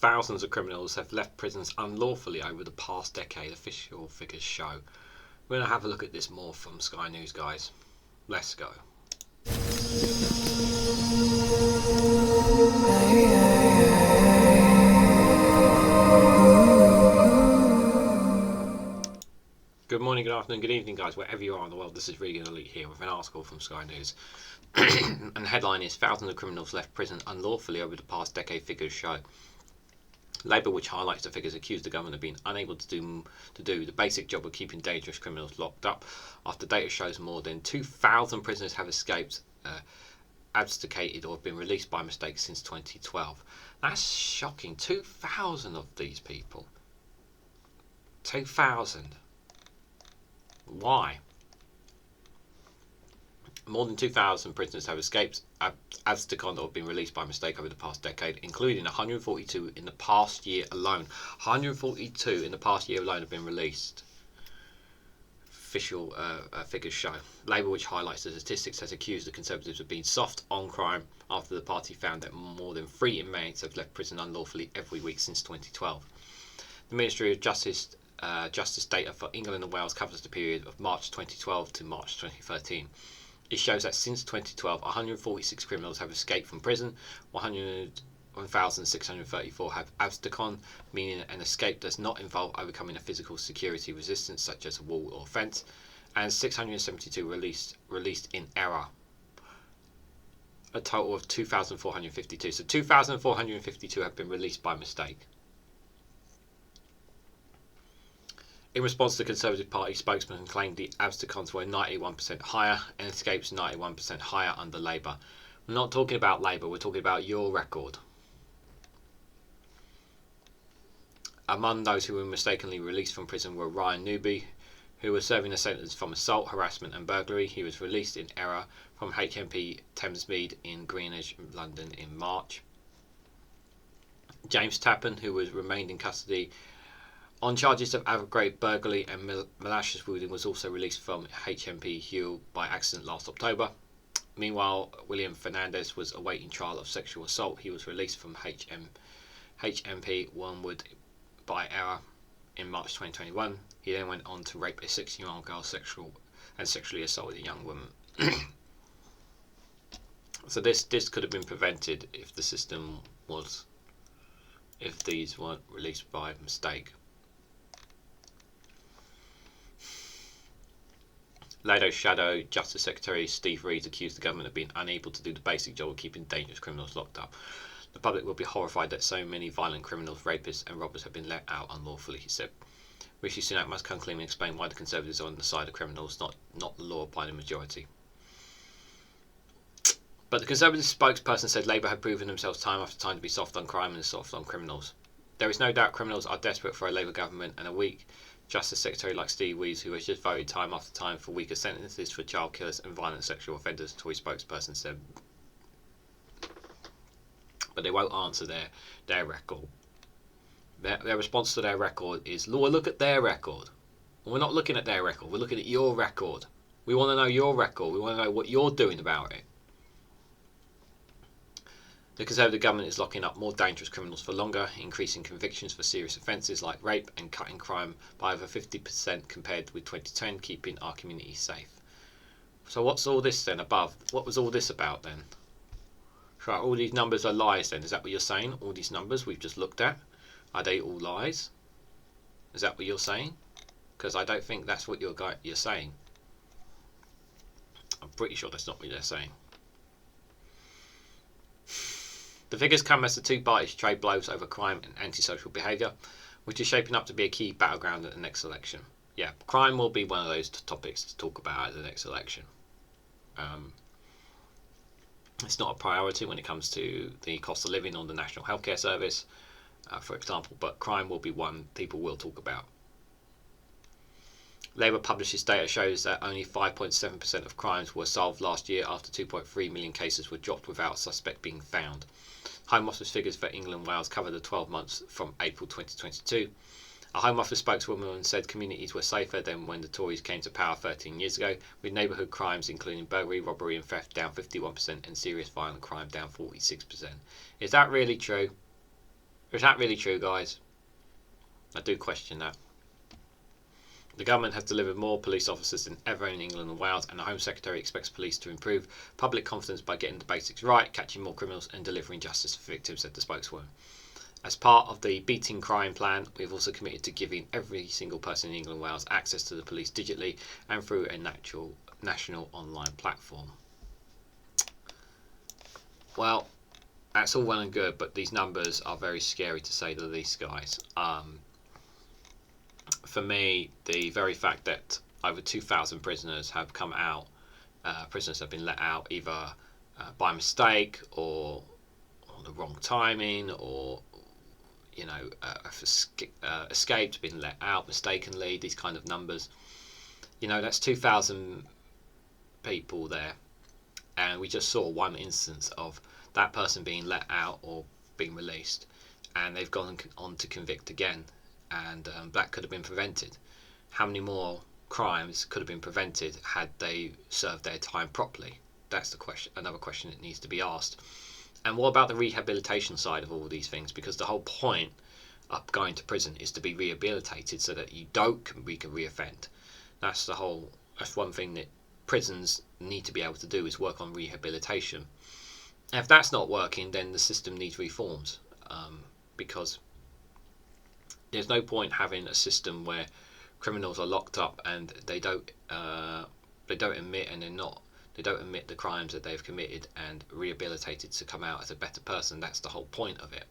thousands of criminals have left prisons unlawfully over the past decade, official figures show. We're going to have a look at this more from Sky News, guys. Let's go. Good morning, good afternoon, good evening, guys, wherever you are in the world. This is REGANELITE here with an article from Sky News. And the headline is, thousands of criminals left prison unlawfully over the past decade, figures show. Labour, which highlights the figures, accused the government of being unable to do the basic job of keeping dangerous criminals locked up, after data shows more than 2,000 prisoners have escaped, absconded, or have been released by mistake since 2012. That's shocking. 2,000 of these people. 2,000. Why? More than 2,000 prisoners have escaped, absconded, or been released by mistake over the past decade, including 142 in the past year alone. 142 in the past year alone have been released. Official figures show. Labour, which highlights the statistics, has accused the Conservatives of being soft on crime after the party found that more than 3 inmates have left prison unlawfully every week since 2012. The Ministry of Justice data for England and Wales covers the period of March 2012 to March 2013. It shows that since 2012, 146 criminals have escaped from prison, 1,634 have absconded, meaning an escape does not involve overcoming a physical security resistance such as a wall or fence, and 672 released in error. A total of 2,452. So 2,452 have been released by mistake. In response, the Conservative Party spokesman claimed the absconds were 91% higher and escapes 91% higher under Labour. We're not talking about Labour, we're talking about your record. Among those who were mistakenly released from prison were Ryan Newby, who was serving a sentence from assault, harassment and burglary. He was released in error from HMP Thamesmead in Greenwich, London in March. James Tappan, who was remained in custody on charges of aggravated burglary and malicious wounding, was also released from HMP Hull by accident last October. Meanwhile, William Fernandez was awaiting trial of sexual assault. He was released from HMP Wormwood by error in March 2021. He then went on to rape a 16-year-old girl sexually assaulted a young woman. So this could have been prevented if the system was, if these weren't released by mistake. Labour Shadow Justice Secretary Steve Reed accused the government of being unable to do the basic job of keeping dangerous criminals locked up. The public will be horrified that so many violent criminals, rapists and robbers have been let out unlawfully, he said. Rishi Sunak must come clean and explain why the Conservatives are on the side of criminals, not the law by the majority. But the Conservative spokesperson said Labour had proven themselves time after time to be soft on crime and soft on criminals. There is no doubt criminals are desperate for a Labour government and a weak Justice Secretary like Steve Reed, who has just voted time after time for weaker sentences for child killers and violent sexual offenders, Tory spokesperson said. But they won't answer their record. Their response to their record is, Lord, look at their record. And we're not looking at their record, we're looking at your record. We want to know your record, we want to know what you're doing about it. The Conservative government is locking up more dangerous criminals for longer, increasing convictions for serious offences like rape and cutting crime by over 50% compared with 2010, keeping our communities safe. So what's all this then above? What was all this about then? So all these numbers are lies then, is that what you're saying? All these numbers we've just looked at, are they all lies? Is that what you're saying? Because I don't think that's what you're saying. I'm pretty sure that's not what they're saying. The figures come as the two parties trade blows over crime and antisocial behaviour, which is shaping up to be a key battleground at the next election. Yeah, crime will be one of those topics to talk about at the next election. It's not a priority when it comes to the cost of living on the National Healthcare Service, for example, but crime will be one people will talk about. Labour publishes data shows that only 5.7% of crimes were solved last year after 2.3 million cases were dropped without a suspect being found. Home Office figures for England and Wales cover the 12 months from April 2022. A Home Office spokeswoman said communities were safer than when the Tories came to power 13 years ago, with neighbourhood crimes including burglary, robbery and theft down 51% and serious violent crime down 46%. Is that really true? Is that really true, guys? I do question that. The government has delivered more police officers than ever in England and Wales, and the Home Secretary expects police to improve public confidence by getting the basics right, catching more criminals and delivering justice for victims, said the spokeswoman. As part of the Beating Crime plan, we have also committed to giving every single person in England and Wales access to the police digitally and through a national online platform. Well, that's all well and good, but these numbers are very scary to say the least, guys. For me, the very fact that over 2,000 prisoners have come out, prisoners have been let out either by mistake or the wrong timing, or escaped, been let out mistakenly. These kind of numbers, that's 2,000 people there, and we just saw one instance of that person being let out or being released, and they've gone on to convict again. And that could have been prevented. How many more crimes could have been prevented had they served their time properly? That's the question. Another question that needs to be asked. And what about the rehabilitation side of all these things? Because the whole point of going to prison is to be rehabilitated so that you don't reoffend. That's one thing that prisons need to be able to do, is work on rehabilitation. And if that's not working, then the system needs reforms, because there's no point having a system where criminals are locked up and they don't admit, and they don't admit the crimes that they've committed and rehabilitated to come out as a better person. That's the whole point of it.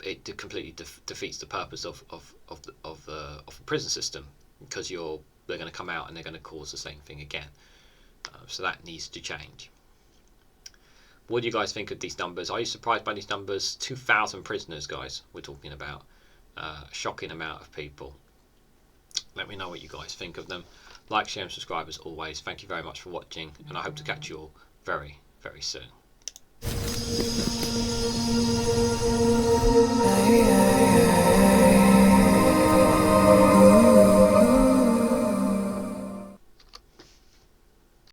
It completely defeats the purpose of the prison system, because they're going to come out and they're going to cause the same thing again. So that needs to change. What do you guys think of these numbers? Are you surprised by these numbers? 2,000 prisoners, guys, we're talking about. A shocking amount of people. Let me know what you guys think of them. Like, share and subscribe as always. Thank you very much for watching, and I hope to catch you all very, very soon.